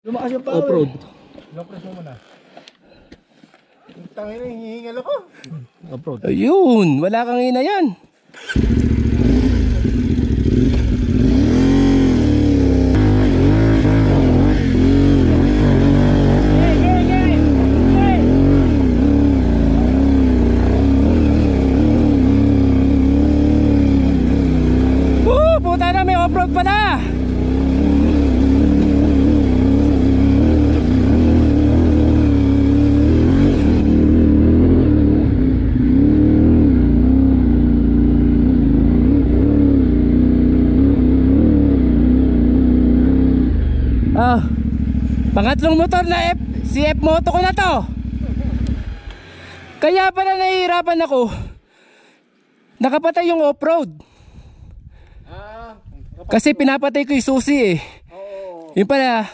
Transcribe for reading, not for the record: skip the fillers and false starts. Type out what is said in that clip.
Lumakas yung power. Off-road. Low-press mo muna. Tangin na, hihingal ako. Off-road. Ayun, wala kang ina yan. Puta na, may off-road pa na. Pangatlong motor na CF moto ko na to. Kaya pala nahihirapan ako. Nakapatay yung off-road. Kasi pinapatay ko yung susi eh. Yun pala,